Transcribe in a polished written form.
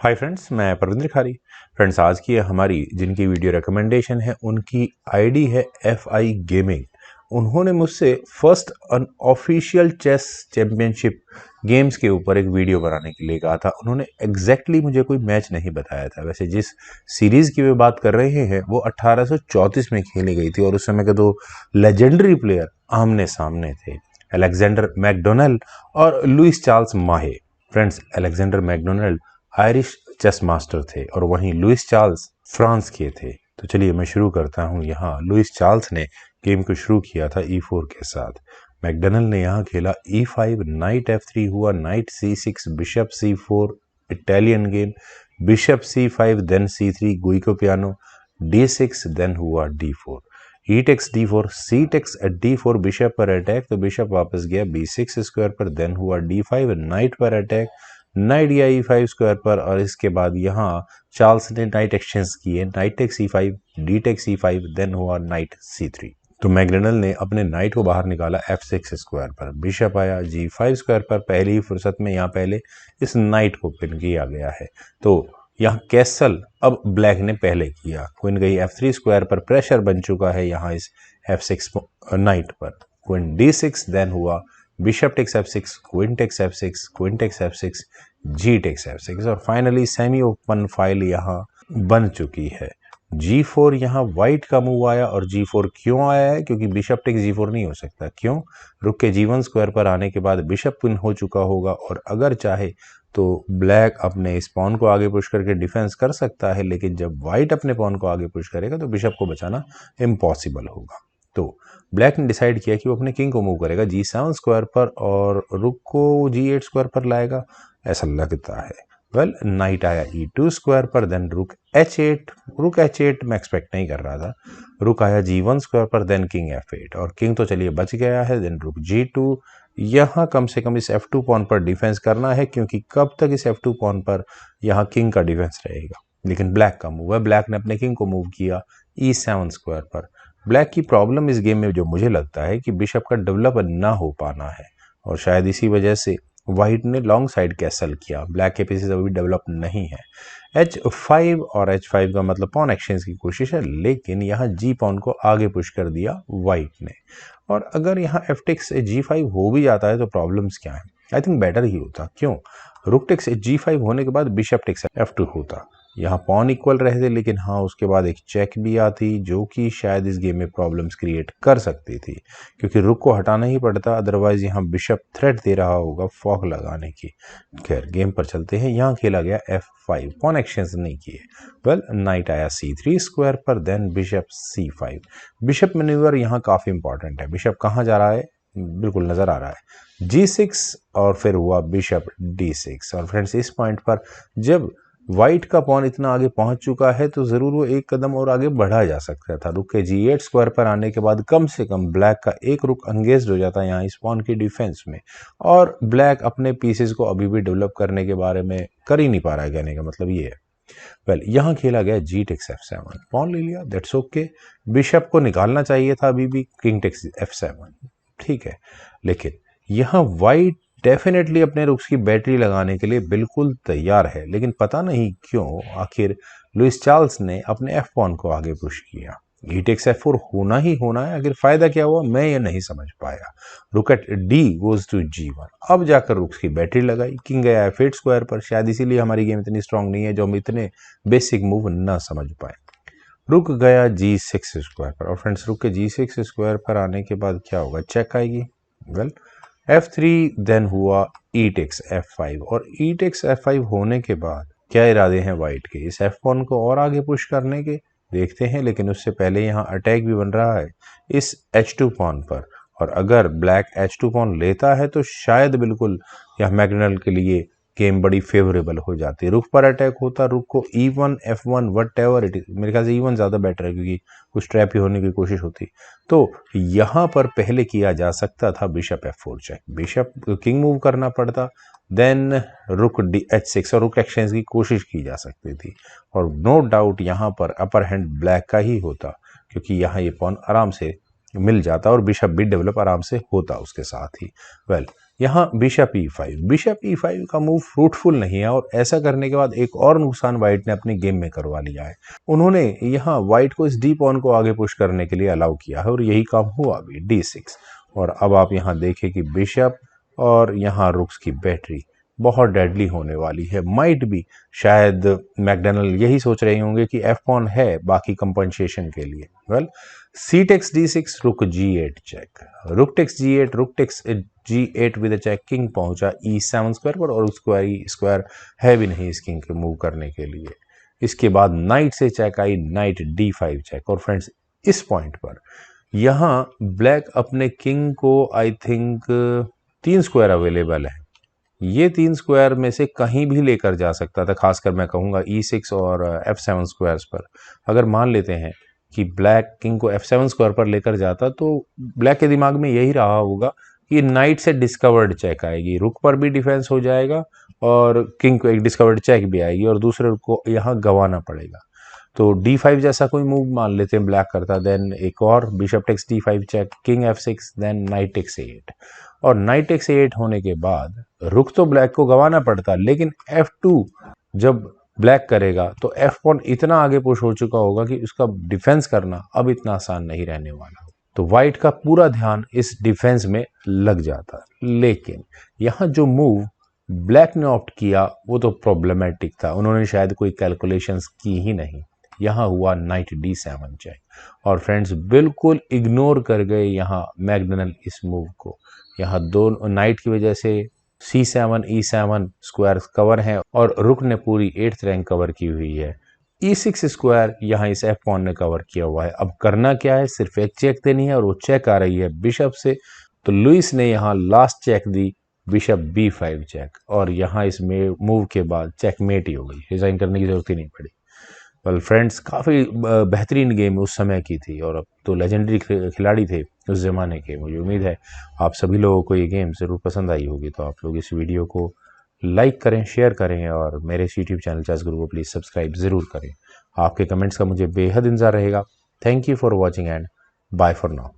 Hi friends, मैं परविंद्र खारी। Friends, आज की हमारी जिनकी वीडियो रिकमेंडेशन है उनकी आईडी है FI गेमिंग। उन्होंने मुझसे first official chess championship games के ऊपर एक वीडियो बनाने के लिए कहा था। उन्होंने एग्जैक्टली मुझे कोई मैच नहीं बताया था। वैसे जिस सीरीज की वे बात कर रहे हैं वो 1834 में खेली गई थी और उस समय के दो लेजेंडरी प्लेयर आमने सामने थे, अलेक्जेंडर मैकडोनल्ड और Louis Charles Mahe. Friends, Alexander McDonald Irish chess master थे और वहीं लुइस चार्ल्स फ्रांस के थे। तो चलिए मैं शुरू करता हूं। यहाँ लुइस चार्ल्स ने गेम को शुरू किया था E4 के साथ। मैकडोनल्ड ने यहाँ खेला E5, नाइट F3 हुआ, knight C6, bishop C4, Italian game, bishop C5, then C3, Giuoco Piano, D6, then हुआ D4, E takes D4, C takes D4, bishop पर अटैक, तो बिशप वापस गया B6 स्क्वायर पर, देन हुआ D5, नाइट पर attack, night या E5 square पर, और इसके बाद यहाँ चार्ल्स ने नाइट एक्सचेंज किए, knight takes E5, D takes E5, then हुआ नाइट C3। तो मैकडोनल्ड ने अपने नाइट को बाहर निकाला F6 स्क्वायर पर, बिशप आया G5 स्क्वायर पर। पहली ही फुर्सत में यहाँ पहले इस नाइट को पिन किया गया है। तो यहाँ कैसल अब ब्लैक ने पहले किया, क्वीन गई F3 स्क्वायर पर, प्रेशर बन चुका है यहाँ इस F6 नाइट पर, क्वीन D6, देन हुआ bishop takes F6, queen takes F6, queen takes F6, G takes F6, और फाइनली सेमी ओपन फाइल यहाँ बन चुकी है। G4 यहाँ व्हाइट का मूव आया, और G4 क्यों आया है? क्योंकि बिशप टेक्स G4 नहीं हो सकता। क्यों? रुक के G1 स्क्वायर पर आने के बाद बिशप पिन हो चुका होगा, और अगर चाहे तो ब्लैक अपने इस पॉन को आगे पुश करके डिफेंस कर सकता है, लेकिन जब व्हाइट अपने पॉन को आगे पुश करेगा तो बिशप को बचाना इम्पॉसिबल होगा। तो ब्लैक ने डिसाइड किया कि वो अपने किंग को मूव करेगा G7 स्क्वायर पर और रुक को G8 स्क्वायर पर लाएगा, ऐसा लगता है। वेल, नाइट आया E2 स्क्वायर पर, देन रुक H8, रुक H8 मैं एक्सपेक्ट नहीं कर रहा था। रुक आया G1 स्क्वायर पर, देन किंग F8, और किंग तो चलिए बच गया है। देन रुक G2, यहाँ कम से कम इस F2 पॉन पर डिफेंस करना है, क्योंकि कब तक इस F2 पॉन पर यहाँ किंग का डिफेंस रहेगा। लेकिन ब्लैक का मूव है, ब्लैक ने अपने किंग को मूव किया E7 स्क्वायर पर। ब्लैक की प्रॉब्लम इस गेम में जो मुझे लगता है कि बिशप का डेवलप ना हो पाना है, और शायद इसी वजह से व्हाइट ने लॉन्ग साइड कैसल किया। ब्लैक के पीसेस अभी डेवलप नहीं है। H5 और H5 का मतलब पॉन एक्सचेंज की कोशिश है, लेकिन यहाँ G पॉन को आगे पुश कर दिया व्हाइट ने। और अगर यहाँ F टेक्स G5 हो भी जाता है तो प्रॉब्लम्स क्या है? आई थिंक बेटर ही होता। क्यों? रुक टेक्स G5 होने के बाद बिशप टेक्स F2 होता, यहाँ पॉन इक्वल रहते, लेकिन हाँ उसके बाद एक चेक भी आती जो कि शायद इस गेम में प्रॉब्लम्स क्रिएट कर सकती थी, क्योंकि रुक को हटाना ही पड़ता, अदरवाइज यहाँ बिशप थ्रेट दे रहा होगा फॉक लगाने की। खैर गेम पर चलते हैं। यहाँ खेला गया F5, पॉन एक्सचेंज नहीं किए। वेल, नाइट आया C3 स्क्वायर पर, then bishop C5। Bishop manoeuvre यहाँ काफ़ी इंपॉर्टेंट है। बिशप कहाँ जा रहा है? बिल्कुल नज़र आ रहा है G6, और फिर हुआ बिशप D6। और फ्रेंड्स, इस पॉइंट पर जब व्हाइट का पॉन इतना आगे पहुंच चुका है तो जरूर वो एक कदम और आगे बढ़ा जा सकता था। रुक के G8 स्क्वायर पर आने के बाद कम से कम ब्लैक का एक रुक एंगेज्ड हो जाता है यहाँ इस पॉन की डिफेंस में, और ब्लैक अपने पीसेस को अभी भी डेवलप करने के बारे में कर ही नहीं पा रहा है, कहने का मतलब ये है। वेल, यहाँ खेला गया G टेक्स F7, पॉन ले लिया, दैट्स ओके। बिशप को निकालना चाहिए था अभी भी, किंग टेक्स F7, ठीक है। लेकिन यहाँ व्हाइट डेफिनेटली अपने रुक्स की बैटरी लगाने के लिए बिल्कुल तैयार है, लेकिन पता नहीं क्यों आखिर लुइस चार्ल्स ने अपने एफ पॉन को आगे पुश किया। E टेक्स F4 होना ही होना है, आखिर फायदा क्या हुआ मैं ये नहीं समझ पाया। रुक eight D goes to G1, अब जाकर रुक्स की बैटरी लगाई, किंग गया F8 स्क्वायर पर। शायद इसीलिए हमारी गेम इतनी स्ट्रांग नहीं है जो हम इतने बेसिक मूव ना समझ पाए। रुक गया G6 स्क्वायर पर, और फ्रेंड्स रुक के G6 स्क्वायर पर आने के बाद क्या होगा? चेक आएगी। वेल, F3, देन हुआ E टेक्स F5, और E टेक्स F5 होने के बाद क्या इरादे हैं वाइट के? इस F पॉन को और आगे पुश करने के, देखते हैं। लेकिन उससे पहले यहाँ अटैक भी बन रहा है इस H2 पॉन पर, और अगर ब्लैक H2 पॉन लेता है तो शायद बिल्कुल यह मैकडोनल्ड के लिए गेम बड़ी फेवरेबल हो जाती है। रुक पर अटैक होता, रुक को E1 F1 what it is, मेरे ख्याल से E1 ज़्यादा बेटर है क्योंकि कुछ ट्रैप ही होने की कोशिश होती। तो यहाँ पर पहले किया जा सकता था bishop F4 check, bishop king move करना पड़ता, देन रुक H6 और रुक एक्सचेंज की कोशिश की जा सकती थी, और नो डाउट यहाँ पर अपर हैंड ब्लैक का ही होता, क्योंकि यहाँ ये पॉन आराम से मिल जाता और बिशप भी डेवलप आराम से होता उसके साथ ही। वेल, यहाँ बिशप E5 का मूव फ्रूटफुल नहीं है और ऐसा करने के बाद एक और नुकसान वाइट ने अपनी गेम में करवा लिया है। उन्होंने यहाँ वाइट को इस डी पॉन को आगे पुश करने के लिए अलाउ किया है और यही काम हुआ भी D6। और अब आप यहाँ देखें कि बिशप और यहाँ रुक्स की बैटरी बहुत डेडली होने वाली है। माइट भी शायद मैकडोनल्ड यही सोच रहे होंगे कि एफ पॉन है बाकी कंपनसेशन के लिए। वेल सी टेक्स D6 रुक G8 check, rook takes G8, rook takes G8 with check, king पहुंचा E7 स्क्वायर पर और स्क्वायर है भी नहीं इस किंग के मूव करने के लिए। इसके बाद नाइट से चेक आई, नाइट D5 चेक। और फ्रेंड्स इस पॉइंट पर यहाँ ब्लैक अपने किंग को आई थिंक 3 स्क्वायर अवेलेबल है, ये 3 स्क्वायर में से कहीं भी लेकर जा सकता था, खासकर मैं कहूँगा E6 और F7 स्क्वायर्स पर। अगर मान लेते हैं कि ब्लैक किंग को F7 स्क्वायर पर लेकर जाता तो ब्लैक के दिमाग में यही रहा होगा कि नाइट से डिस्कवर्ड चेक आएगी, रुक पर भी डिफेंस हो जाएगा और किंग को एक डिस्कवर्ड चेक भी आएगी और दूसरे रुक को यहाँ गंवाना पड़ेगा। तो D5 जैसा कोई मूव मान लेते हैं ब्लैक करता, देन एक और bishop takes D5 check, king F6, then knight takes A8। और नाइट टेक्स A8 होने के बाद रुक तो ब्लैक को गंवाना पड़ता, लेकिन F2 जब ब्लैक करेगा तो F पॉन इतना आगे पुश हो चुका होगा कि उसका डिफेंस करना अब इतना आसान नहीं रहने वाला। तो वाइट का पूरा ध्यान इस डिफेंस में लग जाता। लेकिन यहाँ जो मूव ब्लैक ने ऑप्ट किया वो तो प्रॉब्लमेटिक था, उन्होंने शायद कोई कैलकुलेशंस की ही नहीं। यहाँ हुआ नाइट D7 चेक और फ्रेंड्स बिल्कुल इग्नोर कर गए यहाँ मैकडोनल्ड इस मूव को। यहाँ दो नाइट की वजह से C7 E7 स्क्वायर कवर है और रुक ने पूरी 8th रैंक कवर की हुई है। E6 स्क्वायर यहाँ इस F पॉन ने कवर किया हुआ है। अब करना क्या है, सिर्फ एक चेक देनी है और वो चेक आ रही है बिशप से। तो लुइस ने यहाँ लास्ट चेक दी, बिशप B5 चेक, और यहाँ इस मूव के बाद चेकमेट ही हो गई, डिजाइन करने की जरूरत ही नहीं पड़ी। वेल फ्रेंड्स काफ़ी बेहतरीन गेम उस समय की थी और अब तो लेजेंडरी खिलाड़ी थे उस ज़माने के। मुझे उम्मीद है आप सभी लोगों को ये गेम ज़रूर पसंद आई होगी। तो आप लोग इस वीडियो को लाइक करें, शेयर करें और मेरे इस यूट्यूब चैनल चेस गुरु को प्लीज़ सब्सक्राइब ज़रूर करें। आपके कमेंट्स का मुझे बेहद इंतज़ार रहेगा। Thank you for watching and bye for now.